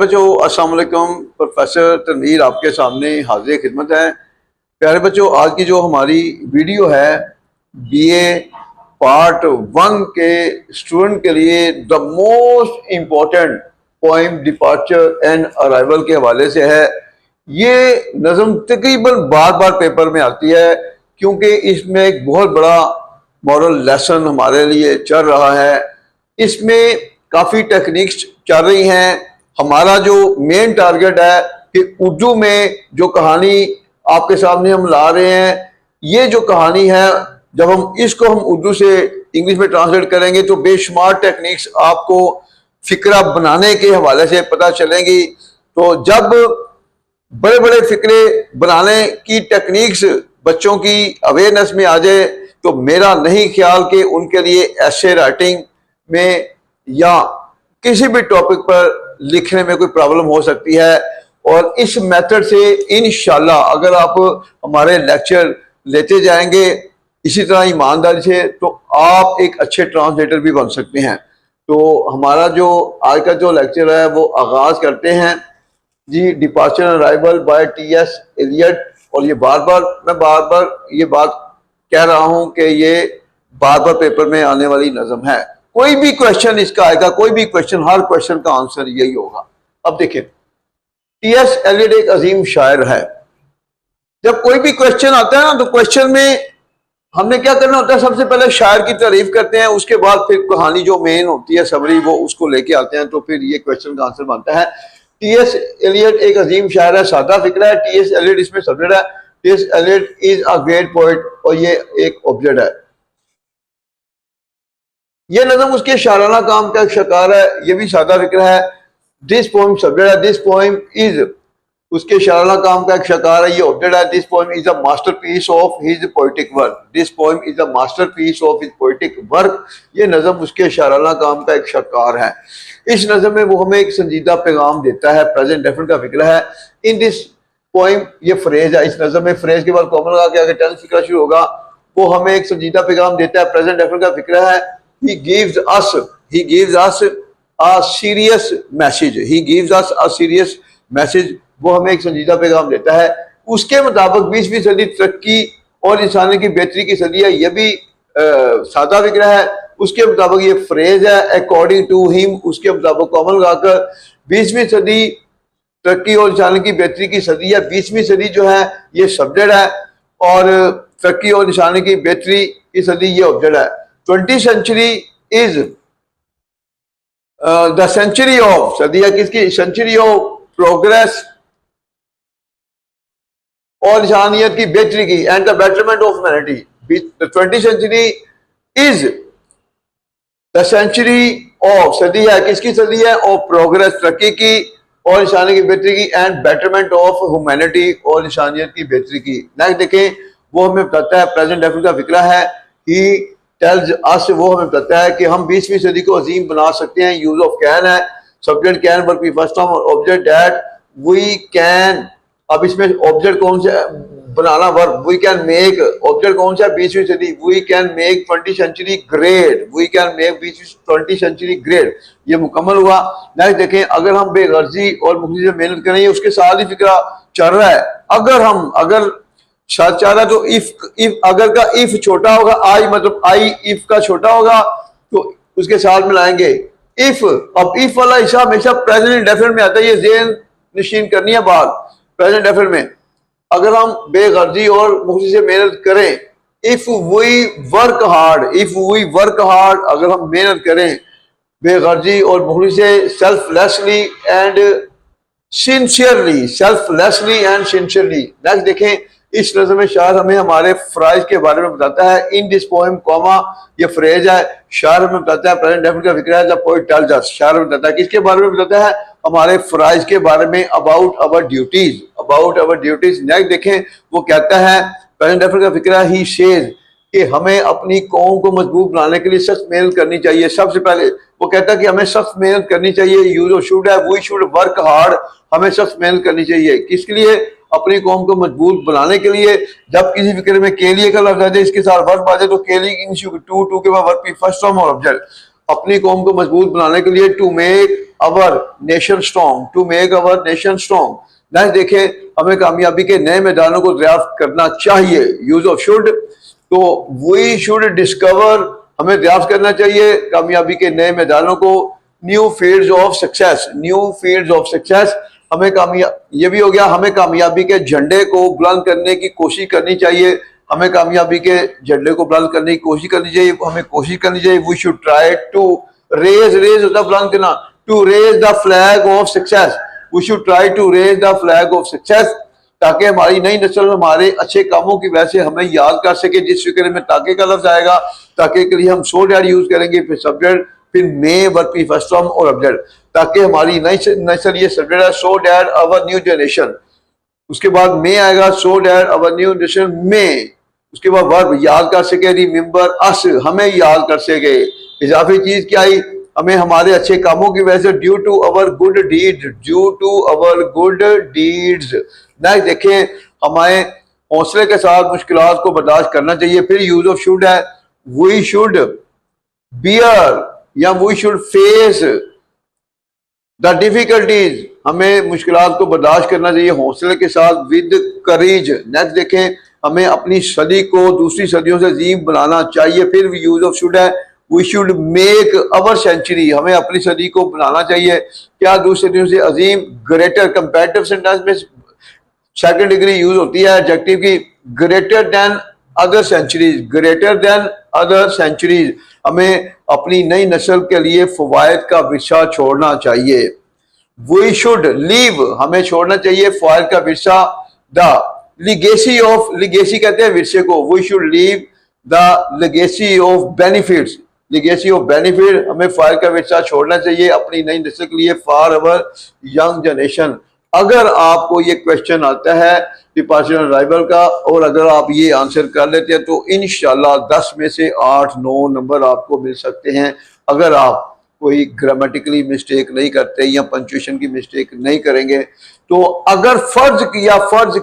बच्चों, अस्सलाम वालेकुम। प्रोफेसर तनवीर आपके सामने हाजिर खिदमत है। प्यारे बच्चों, आज की जो हमारी वीडियो है बीए पार्ट 1 के स्टूडेंट के लिए the most important poem departure and arrival के हवाले से है। ये नज़म तकरीबन बार बार पेपर में आती है क्योंकि इसमें एक बहुत बड़ा मॉरल लेसन हमारे लिए चल रहा है। इसमें काफ़ी टेक्निक्स चल रही हैं। हमारा जो मेन टारगेट है कि उर्दू में जो कहानी आपके सामने हम ला रहे हैं, ये जो कहानी है जब हम उर्दू से इंग्लिश में ट्रांसलेट करेंगे तो बेशुमार टेक्निक्स आपको फिक्रा बनाने के हवाले से पता चलेंगी। तो जब बड़े बड़े फिक्रे बनाने की टेक्निक्स बच्चों की अवेयरनेस में आ जाए तो मेरा नहीं ख्याल कि उनके लिए ऐसे राइटिंग में या किसी भी टॉपिक पर लिखने में कोई प्रॉब्लम हो सकती है। और इस मेथड से इंशाल्लाह अगर आप हमारे लेक्चर लेते जाएंगे इसी तरह ईमानदारी से तो आप एक अच्छे ट्रांसलेटर भी बन सकते हैं। तो हमारा जो आज का जो लेक्चर है वो आगाज करते हैं जी। Departure arrival by T S. Eliot. और ये मैं बार बार ये बात कह रहा हूं कि ये बार बार पेपर में आने वाली नज़म है। कोई भी क्वेश्चन इसका आएगा, कोई भी क्वेश्चन, हर क्वेश्चन का आंसर यही होगा। अब देखिए, टी.एस. एलियट एक अजीम शायर है। जब कोई भी क्वेश्चन आता है ना तो क्वेश्चन में हमने क्या करना होता है, सबसे पहले शायर की तारीफ करते हैं, उसके बाद फिर कहानी जो मेन होती है समरी वो उसको लेके आते हैं, तो फिर ये क्वेश्चन का आंसर बनता है। टी.एस. एलियट एक अजीम शायर है, सादा फिक्रा है। टी.एस. एलियट इसमें सब्जेक्ट है। T S. Eliot is a great poet और ये एक ऑब्जेक्ट है। ये नज़म उसके शाराना काम का एक शिकार है, ये भी सादा फिक्र है। दिस पोएम सब्जेक्ट है। दिस पोएम इज उसके शाराना काम का एक शिकार है, ये ऑब्जेक्ट है। This poem is a masterpiece of his poetic work. This poem is a masterpiece of his poetic work. ये नज़म उसके शाराना काम का एक शिकार है। इस नज़म में वो हमें एक संजीदा पैगाम देता है, प्रेजेंट डेफिनेट का फिक्र है। इन दिस पोएम, ये फ्रेज है, इस नज़म में फ्रेज के बाद कॉमन लगा के आगे टेंस फिक्रा शुरू होगा। वो हमें एक संजीदा पैगाम देता है, प्रेजेंट डेफिनेट का फिक्र है। He gives us a serious message. He gives us a serious message. वो हमें एक संजीदा पैगाम देता है। उसके मुताबिक 20वीं सदी तरक्की और इंसानी की बेहतरी की सदी है, ये भी सादा फिक्र है। उसके मुताबिक ये फ्रेज है, अकॉर्डिंग टू हिम। उसके मुताबिक कॉमन लगाकर 20वीं सदी तरक्की और इंसानी की बेहतरी की सदी है। 20वीं सदी जो है ये सब्जेक्ट है और तरक्की और इंसानी की बेहतरी की सदी ये ऑब्जेक्ट है। 20th century is the century of, सदी है किसकी? सेंचुरी ऑफ प्रोग्रेस और इंसानियत की बेहतरी की, and the betterment of humanity. The 20th century is the century of, सदी है किसकी? सदी है ऑफ प्रोग्रेस, तरक्की की और इंसानियत की बेहतरी की, एंड बेटरमेंट ऑफ ह्यूमैनिटी और इंसानियत की बेहतरी की। नेक्स्ट देखें, वो हमें बताता है, प्रेजेंट डेफिनेट का फिक्रा है। ही टेल्स अस, वो हमें बताता है कि हम 20वीं सदी को अजीम बना सकते हैं। यूज ऑफ कैन है, सब्जेक्ट कैन वर्क बी फर्स्ट फॉर्म और ऑब्जेक्ट दैट वी कैन। अब इसमें ऑब्जेक्ट कौन सा बनाना? Verb. We can make, object कौन सा? 20वीं सदी। We can make 20th century great. We can make 20th century great. ये मुकम्मल हुआ। नेक्स्ट देखें, अगर हम बेगर्जी और मुखलिस से मेहनत करेंगे, उसके साथ ही फिक्रा चल रहा है। अगर शायद चाह रहा तो इफ अगर का इफ छोटा होगा, आई मतलब आई इफ का छोटा होगा तो उसके साथ मिलाएंगे इफ। अब इफ वाला हिस्सा हमेशा प्रेजेंट डेफिनेट में आता है, ये ज़हन नशीन करनी है बात। प्रेजेंट डेफिनेट में अगर हम बेगर्जी और मुखलिस से मेहनत करें, if we work hard, if we work hard, अगर हम मेहनत करें बेगर्जी और मुखलिस से, selflessly and sincerely, selflessly and sincerely. Next देखें, इस नज़म में शायर हमें हमारे फ्राइज के बारे में बताता है। इन दिस पोएम कॉमा, ये फ्रेज है, शायर हमें बताता है, प्रेजेंट डेफिनेट का फिक्र है। द पोएट टेल्स अस, शायर हमें बताता है किसके बारे में बताता है? हमारे फ्राइज के बारे में, about our duties, about our duties. Next देखें, वो कहता है, प्रेजेंट डेफिनेट का फिक्र है, ही सेज, कि हमें अपनी कौम को मजबूत बनाने के लिए सख्त मेहनत करनी चाहिए। सबसे पहले वो कहता है कि हमें सख्त मेहनत करनी चाहिए। यूज ऑफ शुड है, वी शुड वर्क हार्ड, हमें सख्त मेहनत करनी चाहिए। किसके लिए? अपनी कौम को मजबूत बनाने के लिए। जब किसी फिक्र में के लिए का लफ्ज आ जाए, इसके साथ वर्ब आ जाए तो के लिए टू के बाद वर्ब की फर्स्ट फॉर्म और ऑब्जेक्ट। अपनी कौम को मजबूत बनाने के लिए, to make our nation strong, to make our nation strong. Next देखें, हमें कामयाबी के नए मैदानों को दरियाफ्त करना चाहिए, यूज ऑफ शुड, तो वी शुड डिस्कवर, हमें दरियाफ्त करना चाहिए कामयाबी के नए मैदानों को, new fields of success, new fields of success, हमें ये भी हो गया, हमें कामयाबी के झंडे को बुलंद करने की कोशिश करनी चाहिए, हमें कामयाबी के झंडे को बुलंद करने की कोशिश करनी चाहिए, हमें कोशिश करनी चाहिए, we should try to raise होता बुलंद करना, to raise the flag of success, we should try to raise the flag of success, ताकि हमारी नई नस्ल हमारे अच्छे कामों की वजह से हमें याद कर सके। जिस फिक्र में ताके का लफ्ज आएगा, ताके के लिए हम सो डैड यूज करेंगे, फिर सब्जेक्ट, फिर मे वर्ब की फर्स्ट फॉर्म और ऑब्जेक्ट, ताकि हमारी नई नस्ल, ये सब्जेक्ट है, so that our new generation, उसके बाद मे आएगा, so that our new generation मे, उसके बाद वर्ब याद कर सके, रिमेंबर अस, हमें याद कर सके। इजाफी चीज क्या आई, हमें हमारे अच्छे कामों की वजह से, due to our good deed, due to our good deeds. Next देखें, हमें हौसले के साथ मुश्किलात को बर्दाश्त करना चाहिए, फिर यूज ऑफ शुड है, वी शुड बियर या we should face the difficulties, हमें मुश्किलात को बर्दाश्त करना चाहिए हौसले के साथ, विद करेज। नेक्स्ट देखें, हमें अपनी सदी को दूसरी सदियों से अजीम बनाना चाहिए, फिर भी यूज ऑफ शुड है, we should make our century, हमें अपनी सदी को बनाना चाहिए क्या, दूसरी सदियों से अजीम, ग्रेटर, कंपैरेटिव सेंटेंस में सेकंड डिग्री यूज होती है एडजेक्टिव की, greater than other centuries, greater than other centuries, हमें अपनी नई नस्ल के लिए फवायद का विरसा छोड़ना चाहिए, वी शुड लीव, हमें छोड़ना चाहिए फवायद का विरसा, द लिगेसी ऑफ, लिगेसी कहते हैं विरसे को, we should leave the legacy of benefits, legacy of benefit, हमें फवायद का विरसा छोड़ना चाहिए अपनी नई नस्ल के लिए, फॉर अवर यंग जनरेशन। अगर आपको ये क्वेश्चन आता है डिपार्चर अराइवल का और अगर आप ये आंसर कर लेते हैं तो इंशाल्लाह 10 में से 8-9 नंबर आपको मिल सकते हैं, अगर आप कोई ग्रामेटिकली मिस्टेक नहीं करते या पंक्चुएशन की मिस्टेक नहीं करेंगे। तो अगर फर्ज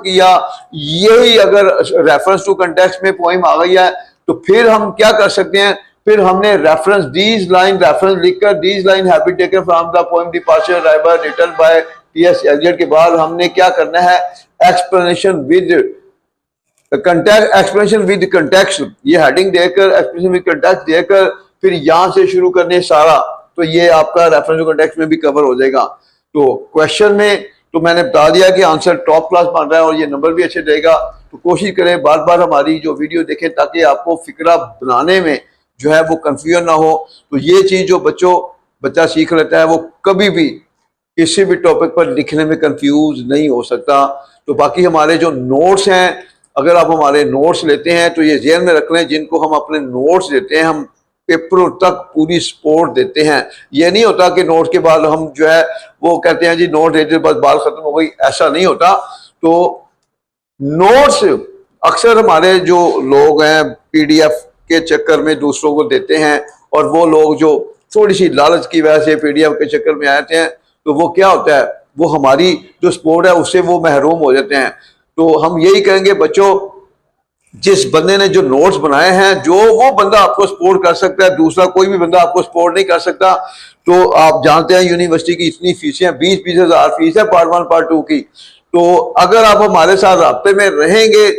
किया यही अगर रेफरेंस टू कंटेक्स्ट में पोइम आ गई है तो फिर हम क्या कर सकते हैं, फिर हमने रेफरेंस दीज लाइन रेफरेंस लिखकर, these line have been taken from the poem departure arrival written by T S. Eliot के बाद हमने क्या करना है, explanation with context, explanation with context, ये हेडिंग देकर एक्सप्लेनेशन विद कंटेक्स्ट देकर फिर यहां से शुरू करने सारा, तो ये आपका रेफरेंस टू कंटेक्स्ट में भी कवर हो जाएगा। तो क्वेश्चन में तो मैंने बता दिया कि आंसर टॉप क्लास बन रहा है और ये नंबर भी अच्छे देगा। तो कोशिश करें बार बार हमारी जो वीडियो देखें ताकि आपको फिक्रा बनाने में जो है वो कंफ्यूजन ना हो। तो ये चीज जो बच्चा सीख लेता है वो कभी भी किसी भी टॉपिक पर लिखने में कंफ्यूज नहीं हो सकता। तो बाकी हमारे जो नोट्स हैं, अगर आप हमारे नोट्स लेते हैं तो ये ज़हन में रख लें, जिनको हम अपने नोट्स देते हैं हम पेपरों तक पूरी सपोर्ट देते हैं। ये नहीं होता कि नोट्स के बाद हम जो है वो कहते हैं जी नोट देते बस बात खत्म हो गई, ऐसा नहीं होता। तो नोट्स अक्सर हमारे जो लोग हैं पीडीएफ के चक्कर में दूसरों को देते हैं और वो लोग जो थोड़ी सी लालच की वजह से पीडीएफ के चक्कर में आते हैं तो वो क्या होता है, वो हमारी जो सपोर्ट है उससे वो महरूम हो जाते हैं। तो हम यही कहेंगे बच्चों, जिस बंदे ने जो नोट्स बनाए हैं जो वो बंदा आपको सपोर्ट कर सकता है, दूसरा कोई भी बंदा आपको सपोर्ट नहीं कर सकता। तो आप जानते हैं यूनिवर्सिटी की इतनी फीसें, 20-20 हज़ार फीस है पार्ट 1 पार्ट 2 की। तो अगर आप हमारे साथ राब्ते में रहेंगे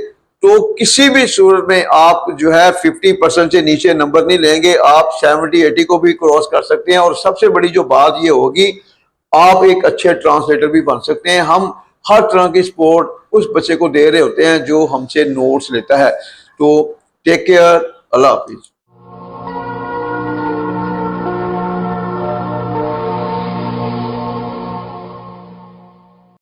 तो किसी भी सूरत में आप जो है 50% से नीचे नंबर नहीं लेंगे, आप 70-80 को भी क्रॉस कर सकते हैं। और सबसे बड़ी जो बात ये होगी, आप एक अच्छे ट्रांसलेटर भी बन सकते हैं। हम हर तरह की सपोर्ट उस बच्चे को दे रहे होते हैं जो हमसे नोट्स लेता है। तो टेक केयर, अल्लाह हाफिज।